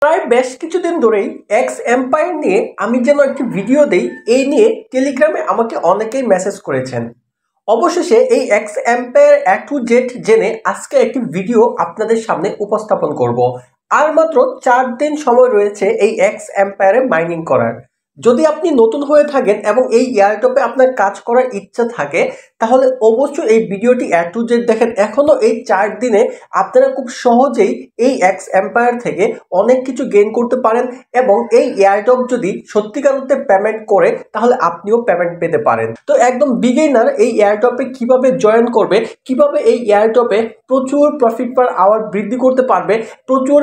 প্রায় বেশ কিছুদিন ধরেই এক্স এম্পায়ার নিয়ে আমি যেন একটি ভিডিও দেই এই নিয়ে টেলিগ্রামে আমাকে অনেকেই মেসেজ করেছেন। অবশেষে এই x empire A to Z জেনে আজকে একটি ভিডিও আপনাদের সামনে উপস্থাপন করব। আর মাত্র 4 দিন সময় রয়েছে এই এক্স এম্পায়ারে মাইনিং করার। যদি আপনি নতুন হয়ে থাকেন এবং এই এয়ারড্রপে আপনার কাজ করার ইচ্ছা থাকে তাহলে অবশ্যই এই ভিডিওটি A to Z দেখেন। এখনো এই 4 দিনে আপনারা খুব সহজেই এই এক্স এম্পায়ার থেকে অনেক কিছু গেইন করতে পারেন এবং এই এয়ারড্রপ যদি সত্যিকার অর্থে পেমেন্ট করে তাহলে আপনিও পেমেন্ট পেতে পারেন। তো একদম বিগিনার এই এয়ারড্রপে কিভাবে জয়েন করবে, কিভাবে এই এয়ারড্রপে প্রচুর প্রফিট পার আওয়ার বৃদ্ধি করতে পারবে, প্রচুর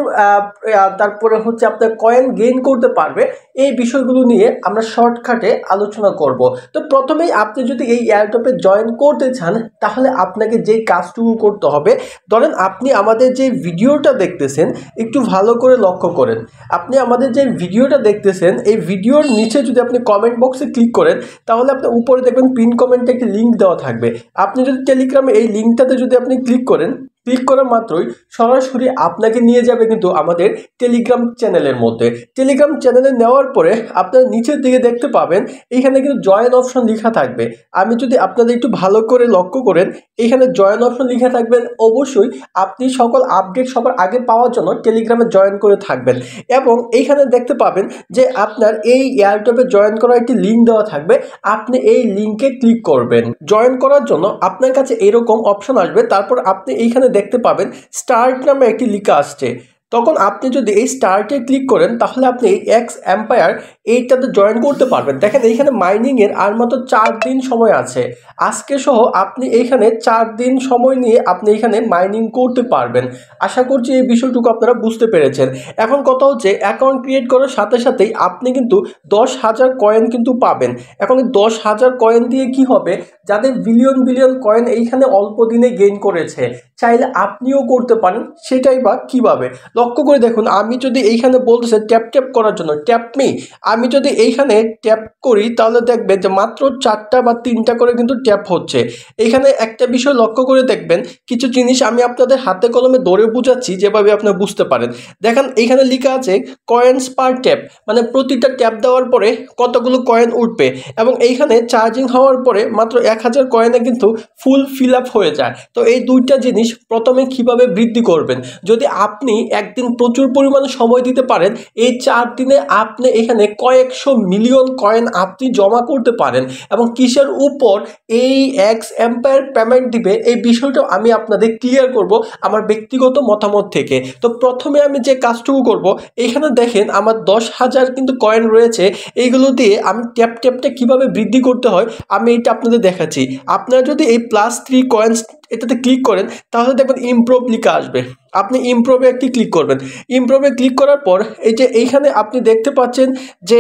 তারপরে হচ্ছে আপনার কয়েন গেইন করতে পারবে, এই বিষয়গুলো নিয়ে আমরা শর্টকাটে আলোচনা করব। তো প্রথমেই আপনি যদি এই এয়ারড্রপে জয়েন করতে চান তাহলে আপনাকে যে কাজটুকু করতে হবে, ধরেন আপনি আমাদের যে ভিডিওটা দেখতেছেন একটু ভালো করে লক্ষ্য করেন। আপনি আমাদের যে ভিডিওটা দেখতেছেন এই ভিডিওর নিচে যদি আপনি কমেন্ট বক্সে ক্লিক করেন তাহলে আপনি উপরে দেখবেন পিন কমেন্টে একটি লিঙ্ক দেওয়া থাকবে। আপনি যদি টেলিগ্রামে এই লিঙ্কটাতে যদি আপনি ক্লিক করেন, ক্লিক করা মাত্রই সরাসরি আপনাকে নিয়ে যাবে কিন্তু আমাদের টেলিগ্রাম চ্যানেলের মধ্যে। টেলিগ্রাম চ্যানেলে নেওয়ার পরে আপনার নিচের দিকে দেখতে পাবেন এইখানে কিন্তু জয়েন অপশন লেখা থাকবে। আমি যদি আপনাদের একটু ভালো করে লক্ষ্য করেন এইখানে জয়েন অপশন লেখা থাকবেন। অবশ্যই আপনি সকল আপডেট সবার আগে পাওয়ার জন্য টেলিগ্রামে জয়েন করে থাকবেন এবং এইখানে দেখতে পাবেন যে আপনার এই এয়ারড্রপে জয়েন করার একটি লিঙ্ক দেওয়া থাকবে। আপনি এই লিঙ্কে ক্লিক করবেন। জয়েন করার জন্য আপনার কাছে এরকম অপশন আসবে, তারপর আপনি এইখানে দেখতে পাবেন স্টার্ট নামে একটি লেখা আসছে। তখন আপনি যদি এই স্টার্টে ক্লিক করেন তাহলে আপনি এই এক্স এম্পায়ার এইটাতে জয়েন করতে পারবেন। দেখেন এইখানে মাইনিংয়ের আর মাত্র 4 দিন সময় আছে। আজকে সহ আপনি এইখানে 4 দিন সময় নিয়ে আপনি এখানে মাইনিং করতে পারবেন। আশা করছি এই বিষয়টুকু আপনারা বুঝতে পেরেছেন। এখন কথা হচ্ছে অ্যাকাউন্ট ক্রিয়েট করার সাথে সাথেই আপনি কিন্তু 10,000 কয়েন কিন্তু পাবেন। এখন এই 10,000 কয়েন দিয়ে কি হবে, যাদের বিলিয়ন বিলিয়ন কয়েন এইখানে অল্প দিনে গেইন করেছে চাইলে আপনিও করতে পারেন। সেটাই বা কিভাবে লক্ষ্য করে দেখুন। আমি যদি এইখানে বলতেছে ট্যাপ ট্যাপ করার জন্য ট্যাপ মি, আমি যদি এইখানে ট্যাপ করি তাহলে দেখবেন যে মাত্র 4টা বা 3টা করে কিন্তু ট্যাপ হচ্ছে। এইখানে একটা বিষয় লক্ষ্য করে দেখবেন, কিছু জিনিস আমি আপনাদের হাতে কলমে ধরে বুঝাচ্ছি যেভাবে আপনারা বুঝতে পারেন। দেখেন এইখানে লেখা আছে কয়েনস পার ট্যাপ, মানে প্রতিটা ট্যাপ দেওয়ার পরে কতগুলো কয়েন উঠবে এবং এইখানে চার্জিং হওয়ার পরে মাত্র 1000 কয়েনে কিন্তু ফুল ফিল আপ হয়ে যায়। তো এই দুইটা জিনিস প্রথমে কিভাবে বৃদ্ধি করবেন, যদি আপনি একদিন প্রচুর পরিমাণে সময় দিতে পারেন এই 4 দিনে আপনি এখানে কয়েকশো মিলিয়ন কয়েন আপনি জমা করতে পারেন এবং কিসের উপর এই এক্স এম্পায়ার পেমেন্ট দিবে এই বিষয়টা আমি আপনাদের ক্লিয়ার করব আমার ব্যক্তিগত মতামত থেকে। তো প্রথমে আমি যে কাজটুকু করব, এখানে দেখেন আমার 10,000 কিন্তু কয়েন রয়েছে। এইগুলো দিয়ে আমি ট্যাপ ট্যাপটা কিভাবে বৃদ্ধি করতে হয় আমি এটা আপনাদের দেখাচ্ছি। আপনারা যদি এই +3 কয়েন্স এটাতে ক্লিক করেন তাহলে দেখবেন ইমপ্রুভ লেখা আসবে। আপনি ইমপ্রুভে একটি ক্লিক করবেন। ইমপ্রুভে ক্লিক করার পর এই যে এইখানে আপনি দেখতে পাচ্ছেন যে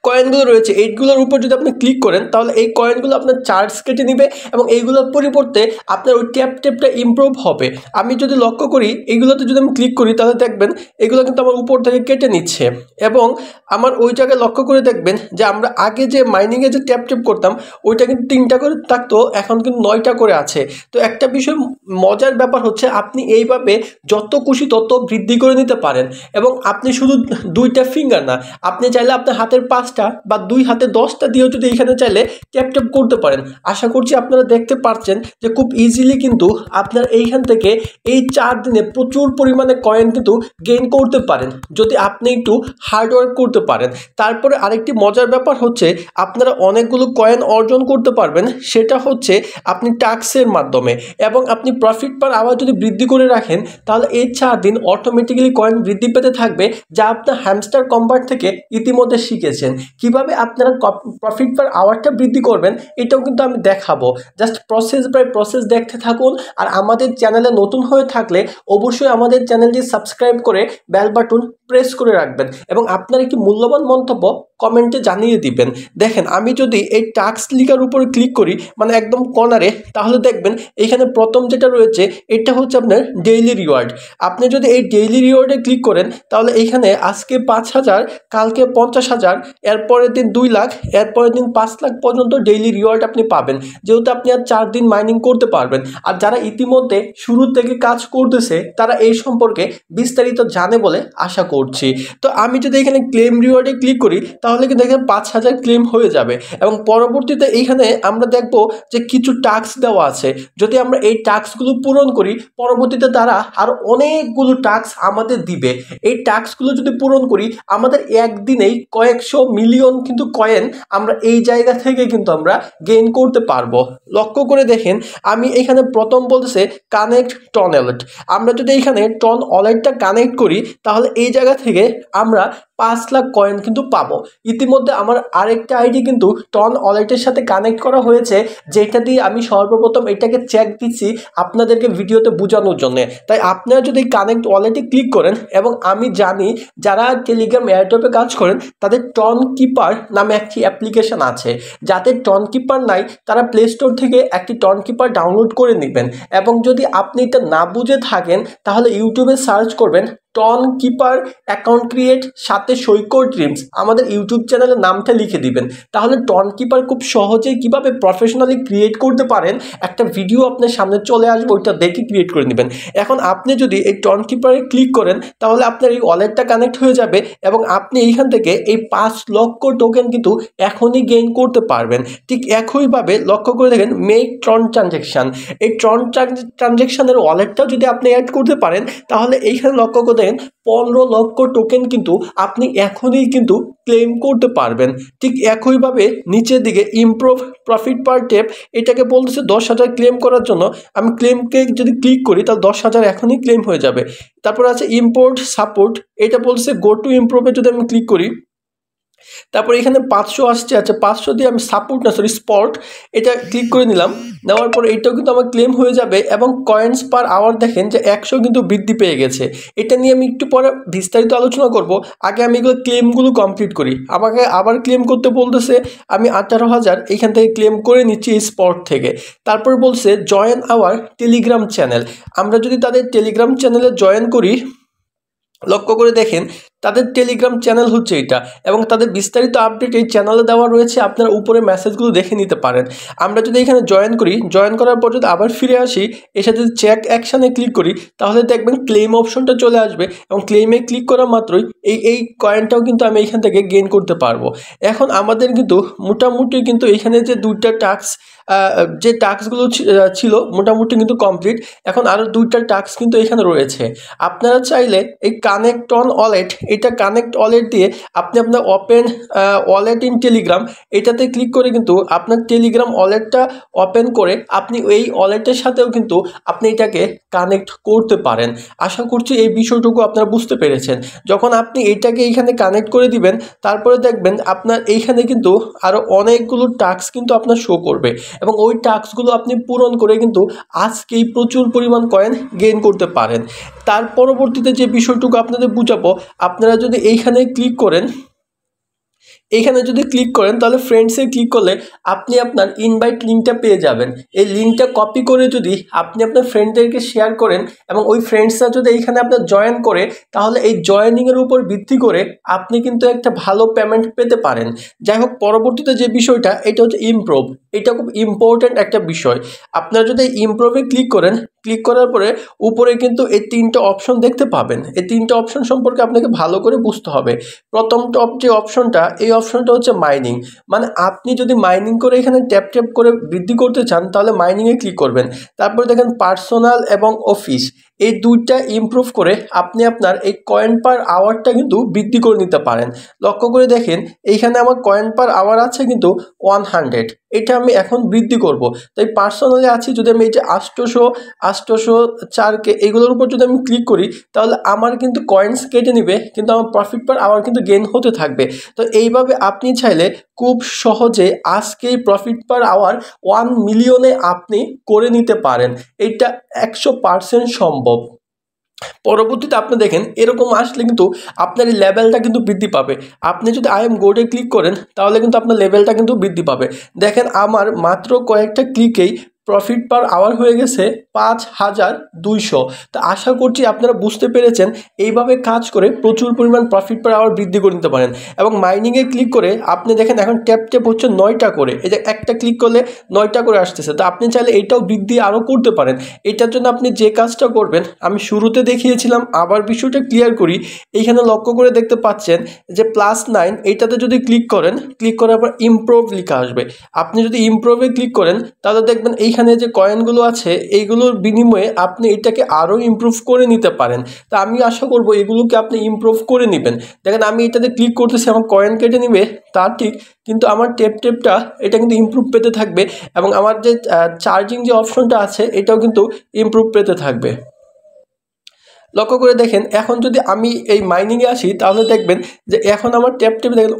কয়েনগুলো রয়েছে, এইগুলোর উপর যদি আপনি ক্লিক করেন তাহলে এই কয়েনগুলো আপনার চার্জ কেটে নেবে এবং এইগুলোর পরিবর্তে আপনার ওই ট্যাপ ট্যাপটা ইমপ্রুভ হবে। আমি যদি লক্ষ্য করি এইগুলোতে যদি আমি ক্লিক করি তাহলে দেখবেন এগুলো কিন্তু আমার উপর থেকে কেটে নিচ্ছে এবং আমার ওই জায়গায় লক্ষ্য করে দেখবেন যে আমরা আগে যে মাইনিংয়ে যে ট্যাপ ট্যাপ করতাম ওইটা কিন্তু 3টা করে থাকতো, এখন কিন্তু 9টা করে আছে। তো একটা বিষয় মজার ব্যাপার হচ্ছে আপনি এইভাবে যত খুশি তত বৃদ্ধি করে নিতে পারেন এবং আপনি শুধু 2টা ফিঙ্গার না, আপনি চাইলে আপনার হাতের 5টা বা 2 হাতে 10টা দিয়েও যদি এইখানে চাইলে ট্যাপ ট্যাপ করতে পারেন। আশা করছি আপনারা দেখতে পাচ্ছেন যে খুব ইজিলি কিন্তু আপনার এইখান থেকে এই 4 দিনে প্রচুর পরিমাণে কয়েন কিন্তু গেইন করতে পারেন যদি আপনি একটু হার্ডওয়ার্ক করতে পারেন। তারপরে আরেকটি মজার ব্যাপার হচ্ছে আপনারা অনেকগুলো কয়েন অর্জন করতে পারবেন, সেটা হচ্ছে আপনি টাস্কের মাধ্যমে এবং আপনি প্রফিট পার আওয়ার যদি বৃদ্ধি করে রাখেন তাহলে এই 4 দিন অটোমেটিক্যালি কয়েন বৃদ্ধি পেতে থাকবে, যা আপনার হ্যামস্টার কম্পার্ট থেকে ইতিমধ্যে শিখেছেন। কিভাবে আপনারা প্রফিট পার আওয়ারটা বৃদ্ধি করবেন এটাও কিন্তু আমি দেখাবো। জাস্ট প্রসেস বাই প্রসেস দেখতে থাকুন আর আমাদের চ্যানেলে নতুন হয়ে থাকলে অবশ্যই আমাদের চ্যানেলটি সাবস্ক্রাইব করে বেল বাটন প্রেস করে রাখবেন এবং আপনার একটি মূল্যবান মন্তব্য কমেন্টে জানিয়ে দিবেন। দেখেন আমি যদি এই টাস্ক লিখার উপরে ক্লিক করি মানে একদম কর্নারে, তাহলে দেখবেন এখানে প্রথম যেটা রয়েছে এটা হচ্ছে আপনার ডেইলি রিওয়ার্ড। আপনি যদি এই ডেইলি রিওয়ার্ডে ক্লিক করেন তাহলে এইখানে আজকে 5,000, কালকে 50,000 এর পরের দিন 2 লাখ, এর পরের দিন 5 লাখ পর্যন্ত ডেইলি রিওয়ার্ড আপনি পাবেন, যেহেতু আপনি আর 4 দিন মাইনিং করতে পারবেন। আর যারা ইতিমধ্যে শুরু থেকে কাজ করতেছে তারা এই সম্পর্কে বিস্তারিত জানে বলে আশা করছি। তো আমি যদি এখানে ক্লেম রিওয়ার্ডে ক্লিক করি তাহলে কিন্তু এখানে 5000 ক্লেম হয়ে যাবে এবং পরবর্তীতে এইখানে আমরা দেখব যে কিছু টাস্ক দেওয়া আছে। যদি আমরা এই টাস্কগুলো পূরণ করি পরবর্তীতে তারা আর অনেকগুলো টাস্ক আমাদের দিবে। এই টাস্কগুলো যদি পূরণ করি আমাদের একদিনেই কয়েকশো মিলিয়ন কিন্তু কয়েন আমরা এই জায়গা থেকে কিন্তু আমরা গেইন করতে পারবো। লক্ষ্য করে দেখেন আমি এখানে প্রথম বলতেছে কানেক্ট টন ওয়ালেট। আমরা যদি এখানে টন ওয়ালেটটা কানেক্ট করি তাহলে এই জায়গা থেকে আমরা 5 লাখ কয়েন কিন্তু পাবো। ইতিমধ্যে আমার আরেকটা আইডি কিন্তু টন ওয়ালেটের সাথে কানেক্ট করা হয়েছে, যেটা দিয়ে আমি সর্বপ্রথম এটাকে চেক দিচ্ছি আপনাদেরকে ভিডিওতে বোঝানোর জন্য। তাই আপনারা যদি কানেক্ট ওয়ালেটে ক্লিক করেন, এবং আমি জানি যারা টেলিগ্রাম এয়ারড্রপে কাজ করেন তাদের টন কিপার নামে একটি অ্যাপ্লিকেশন আছে। যাদের টন কিপার নাই তারা প্লে স্টোর থেকে একটি টন কিপার ডাউনলোড করে নেবেন, এবং যদি আপনি এটা না বুঝে থাকেন তাহলে ইউটিউবে সার্চ করবেন টন কিপার অ্যাকাউন্ট ক্রিয়েট সাথে সৈকত ড্রিমস, আমাদের ইউটিউব চ্যানেলের নামটা লিখে দিবেন। তাহলে টন কিপার খুব সহজেই কিভাবে প্রফেশনালি ক্রিয়েট করতে পারেন একটা ভিডিও আপনার সামনে চলে আসবে, ওইটা দেখে ক্রিয়েট করে নেবেন। এখন আপনি যদি এই টন কিপারে ক্লিক করেন তাহলে আপনার এই ওয়ালেটটা কানেক্ট হয়ে যাবে, এবং আপনি এইখান থেকে এই 5 লক্ষ টোকেন কিন্তু এখনই গেইন করতে পারবেন। ঠিক একইভাবে লক্ষ্য করে দেখেন মেক ট্রন ট্রানজ্যাকশন, এই ট্রন ট্রানজ্যাকশনের ওয়ালেটটাও যদি আপনি অ্যাড করতে পারেন তাহলে এইখানে লক্ষ্য করে দেখেন 15 লক্ষ টোকেন কিন্তু আপনি এখনই কিন্তু ক্লেম করতে পারবেন। ঠিক একইভাবে নিচের দিকে ইমপ্রুভ প্রফিট পার টেপ, এটাকে বলতেছে 10,000 ক্লেম করার জন্য। আমি ক্লেমকে যদি ক্লিক করি তাহলে 10,000 এখনই ক্লেম হয়ে যাবে। তারপর আছে ইম্পোর্ট সাপোর্ট, এটা বলছে গো টু ইমপ্রুভে যদি আমি ক্লিক করি তারপর এখানে 500 আসছে। আচ্ছা 500 দিয়ে আমি সাপোর্ট না সরি স্পট এটা ক্লিক করে নিলাম। নেওয়ার পর এটাও কিন্তু আমার ক্লেম হয়ে যাবে, এবং কয়েন্স পার আওয়ার দেখেন যে 100 কিন্তু বৃদ্ধি পেয়ে গেছে। এটা নিয়ে আমি একটু পরে বিস্তারিত আলোচনা করব, আগে আমি এগুলো ক্লেমগুলো কমপ্লিট করি। আমাকে আবার ক্লেম করতে বলতেছে, আমি 18,000 এইখান থেকে ক্লেম করে নিচ্ছি এই স্পট থেকে। তারপর বলছে জয়েন আওয়ার টেলিগ্রাম চ্যানেল, আমরা যদি তাদের টেলিগ্রাম চ্যানেলে জয়েন করি লক্ষ্য করে দেখেন তাদের টেলিগ্রাম চ্যানেল হচ্ছে এটা, এবং তাদের বিস্তারিত আপডেট এই চ্যানেলে দেওয়া রয়েছে, আপনারা উপরে মেসেজগুলো দেখে নিতে পারেন। আমরা যদি এখানে জয়েন করি, জয়েন করার পর যদি আবার ফিরে আসি, এর সাথে যদি চেক অ্যাকশানে ক্লিক করি তাহলে দেখবেন ক্লেম অপশনটা চলে আসবে, এবং ক্লেমে ক্লিক করা মাত্রই এই কয়েনটাও কিন্তু আমি এখান থেকে গেইন করতে পারবো। এখন আমাদের কিন্তু মোটামুটি কিন্তু এখানে যে দুইটা টাস্ক যে টাস্কগুলো ছিল মোটামুটি কিন্তু কমপ্লিট। এখন আরও দুইটা টাস্ক কিন্তু এখানে রয়েছে। আপনারা চাইলে এই কানেক্ট অন ওয়ালেট, এটা কানেক্ট ওয়ালেট দিয়ে আপনি আপনার ওপেন ওয়ালেট ইন টেলিগ্রাম এটাতে ক্লিক করে কিন্তু আপনার টেলিগ্রাম ওয়ালেটটা ওপেন করে আপনি এই ওয়ালেটের সাথেও কিন্তু আপনি এটাকে কানেক্ট করতে পারেন। আশা করছি এই বিষয়টুকু আপনারা বুঝতে পেরেছেন। যখন আপনি এটাকে এইখানে কানেক্ট করে দিবেন তারপরে দেখবেন আপনার এইখানে কিন্তু আরও অনেকগুলো টাস্ক কিন্তু আপনার শো করবে, এবং ওই টাস্কগুলো আপনি পূরণ করে কিন্তু আজকেই প্রচুর পরিমাণ কয়েন গেইন করতে পারেন। তার পরবর্তীতে যে বিষয়টুকু আপনাদের বুঝাবো, আপনারা যদি এইখানে ক্লিক করেন, এইখানে যদি ক্লিক করেন তাহলে ফ্রেন্ডসে ক্লিক করলে আপনি আপনার ইনভাইট লিঙ্কটা পেয়ে যাবেন। এই লিঙ্কটা কপি করে যদি আপনি আপনার ফ্রেন্ডদেরকে শেয়ার করেন এবং ওই ফ্রেন্ডসরা যদি এইখানে আপনার জয়েন করে তাহলে এই জয়েনিংয়ের উপর ভিত্তি করে আপনি কিন্তু একটা ভালো পেমেন্ট পেতে পারেন। যাই হোক, পরবর্তীতে যে বিষয়টা এটা হচ্ছে ইমপ্রুভ, এটা খুব ইম্পর্ট্যান্ট একটা বিষয়। আপনারা যদি ইমপ্রুভে ক্লিক করেন, ক্লিক করার পরে উপরে কিন্তু এই 3টা অপশন দেখতে পাবেন। এই 3টা অপশন সম্পর্কে আপনাকে ভালো করে বুঝতে হবে। প্রথম টপ যে অপশনটা, এই অপশনটা হচ্ছে মাইনিং, মানে আপনি যদি মাইনিং করে এখানে ট্যাপ ট্যাপ করে বৃদ্ধি করতে চান তাহলে মাইনিংয়ে ক্লিক করবেন। তারপরে দেখেন পার্সোনাল এবং অফিস, এই দুইটা ইমপ্রুভ করে আপনি আপনার এই কয়েন পার আওয়ারটা কিন্তু বৃদ্ধি করে নিতে পারেন। লক্ষ্য করে দেখেন এইখানে আমার কয়েন পার আওয়ার আছে কিন্তু 100, এটা আমি এখন বৃদ্ধি করব। তাই পার্সোনালি আছি, যদি আমি এই যে 804K এগুলোর উপর যদি আমি ক্লিক করি তাহলে আমার কিন্তু কয়েন্স কেটে নিবে, কিন্তু আমার প্রফিট পার আওয়ার কিন্তু গেইন হতে থাকবে। তো এইভাবে আপনি চাইলে খুব সহজে আজকেই প্রফিট পার আওয়ার 1 মিলিয়নে আপনি করে নিতে পারেন। এটা 100% সম্ভব। পরবর্তীতে আপনি দেখেন এরকম আসলে কিন্তু আপনার এই লেভেলটা কিন্তু বৃদ্ধি পাবে। আপনি যদি আই এম গোডে ক্লিক করেন তাহলে কিন্তু আপনার লেভেলটা কিন্তু বৃদ্ধি পাবে। দেখেন আমার মাত্র কয়েকটা ক্লিকেই প্রফিট পার আওয়ার হয়ে গেছে 5200। তো আশা করছি আপনারা বুঝতে পেরেছেন এইভাবে কাজ করে প্রচুর পরিমাণ প্রফিট পার আওয়ার বৃদ্ধি করে নিতে পারেন। এবং মাইনিংয়ে ক্লিক করে আপনি দেখেন এখন ট্যাপ হচ্ছে 9টা করে, এই যে একটা ক্লিক করলে 9টা করে আসতেছে। তো আপনি চাইলে এটাও বৃদ্ধি আরও করতে পারেন। এটার জন্য আপনি যে কাজটা করবেন আমি শুরুতে দেখিয়েছিলাম, আবার বিষয়টা ক্লিয়ার করি। এইখানে লক্ষ্য করে দেখতে পাচ্ছেন যে +9, এইটাতে যদি ক্লিক করেন, ক্লিক করার পর ইমপ্রুভ লেখা আসবে। আপনি যদি ইমপ্রুভে ক্লিক করেন তাহলে দেখবেন এইখানে যে কয়েনগুলো আছে এইগুলোর বিনিময়ে আপনি এটাকে আরও ইমপ্রুভ করে নিতে পারেন। তা আমি আশা করব এগুলোকে আপনি ইমপ্রুভ করে নেবেন। দেখেন আমি এটাতে ক্লিক করতেছি, আমার কয়েন কেটে নিবে তা ঠিক, কিন্তু আমার টেপটা এটা কিন্তু ইমপ্রুভ পেতে থাকবে এবং আমার যে চার্জিং যে অপশনটা আছে এটাও কিন্তু ইমপ্রুভ পেতে থাকবে। লক্ষ্য করে দেখেন এখন যদি আমি এই মাইনিংয়ে আসি তাহলে দেখবেন যে এখন আমার ট্যাপে দেখেন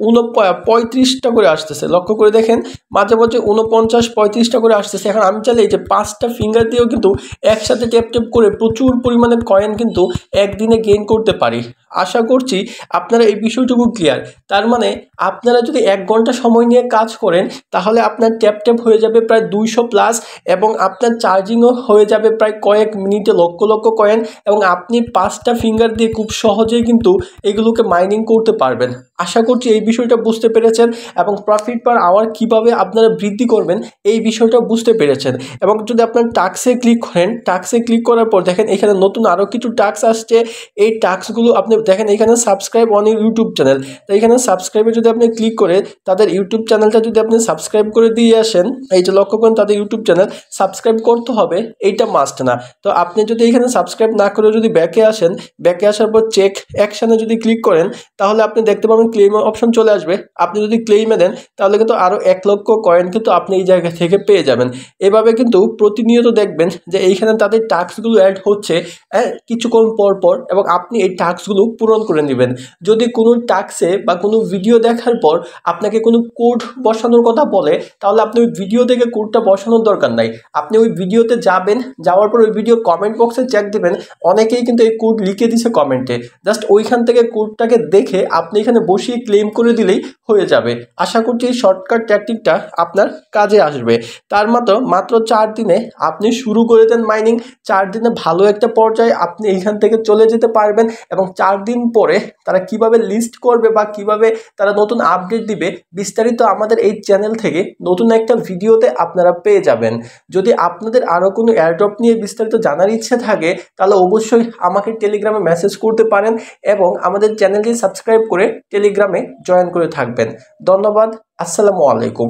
35টা করে আসতেছে। লক্ষ্য করে দেখেন মাঝে মাঝে 49-35টা করে আসতেছে। এখন আমি চাইলে এই যে 5টা ফিঙ্গার দিয়েও কিন্তু একসাথে ট্যাপ করে প্রচুর পরিমাণে কয়েন কিন্তু একদিনে গেইন করতে পারি। আশা করছি আপনারা এই বিষয়টুকু ক্লিয়ার। তার মানে আপনারা যদি 1 ঘন্টা সময় নিয়ে কাজ করেন তাহলে আপনার ট্যাপ হয়ে যাবে প্রায় 200+ এবং আপনার চার্জিংও হয়ে যাবে প্রায় কয়েক মিনিটে লক্ষ লক্ষ কয়েন, এবং আপনি 5টা ফিঙ্গার দিয়ে খুব সহজেই কিন্তু এগুলোকে মাইনিং করতে পারবেন। আশা করছি এই বিষয়টা বুঝতে পেরেছেন এবং প্রফিট পার আওয়ার কীভাবে আপনারা বৃদ্ধি করবেন এই বিষয়টা বুঝতে পেরেছেন। এবং যদি আপনার টাস্কে ক্লিক করেন, টাস্কে ক্লিক করার পর দেখেন এখানে নতুন আরও কিছু টাস্ক আসছে। এই টাস্কগুলো আপনি দেখেন এখানে সাবস্ক্রাইব অন ইউটিউব চ্যানেল, তো এখানে সাবস্ক্রাইবে যদি আপনি ক্লিক করে তাদের ইউটিউব চ্যানেলটা যদি আপনি সাবস্ক্রাইব করে দিয়ে আসেন, এই যে লক্ষ্য করেন তাদের ইউটিউব চ্যানেল সাবস্ক্রাইব করতে হবে, এইটা মাস্ট না। তো আপনি যদি এখানে সাবস্ক্রাইব না করে যদি ব্যাকে আসেন, ব্যাকে আসার পর চেক অ্যাকশানে যদি ক্লিক করেন তাহলে আপনি দেখতে পাবেন ক্লেম অপশন চলে আসবে। আপনি যদি ক্লেমে দেন তাহলে কিন্তু আরও 1 লক্ষ কয়েন কিন্তু আপনি এই জায়গা থেকে পেয়ে যাবেন। এভাবে কিন্তু প্রতিনিয়ত দেখবেন যে এইখানে তাদের টাস্কগুলো অ্যাড হচ্ছে কিছুক্ষণ পর পর, এবং আপনি এই টাস্কগুলো পূরণ করে নেবেন। যদি কোনো টাস্কে বা কোনো ভিডিও দেখার পর আপনাকে কোনো কোড বসানোর কথা বলে তাহলে আপনি ওই ভিডিও দেখে কোডটা বসানোর দরকার নাই। আপনি ওই ভিডিওতে যাবেন, যাওয়ার পর ওই ভিডিও কমেন্ট বক্সে চেক দেবেন, অনেকেই কিন্তু এই কোড লিখে দিছে কমেন্টে, জাস্ট ওইখান থেকে কোডটাকে দেখে আপনি এখানে বসিয়ে ক্লেম করে দিলেই হয়ে যাবে। আশা করছি এই শর্টকাট ট্যাকটিকটা আপনার কাজে আসবে। তার মাত্র 4 দিনে আপনি শুরু করে দেন মাইনিং। 4 দিনে ভালো একটা পর্যায়ে আপনি এইখান থেকে চলে যেতে পারবেন, এবং 4 দিন পরে তারা কিভাবে লিস্ট করবে বা কিভাবে তারা নতুন আপডেট দিবে বিস্তারিত আমাদের এই চ্যানেল থেকে নতুন একটা ভিডিওতে আপনারা পেয়ে যাবেন। যদি আপনাদের আরও কোনো এয়ারড্রপ নিয়ে বিস্তারিত জানার ইচ্ছে থাকে তাহলে অবশ্যই আমাকে টেলিগ্রামে মেসেজ করতে পারেন এবং আমাদের চ্যানেলটি সাবস্ক্রাইব করে টেলিগ্রামে জয়েন করে থাকবেন। ধন্যবাদ। আসসালামু আলাইকুম।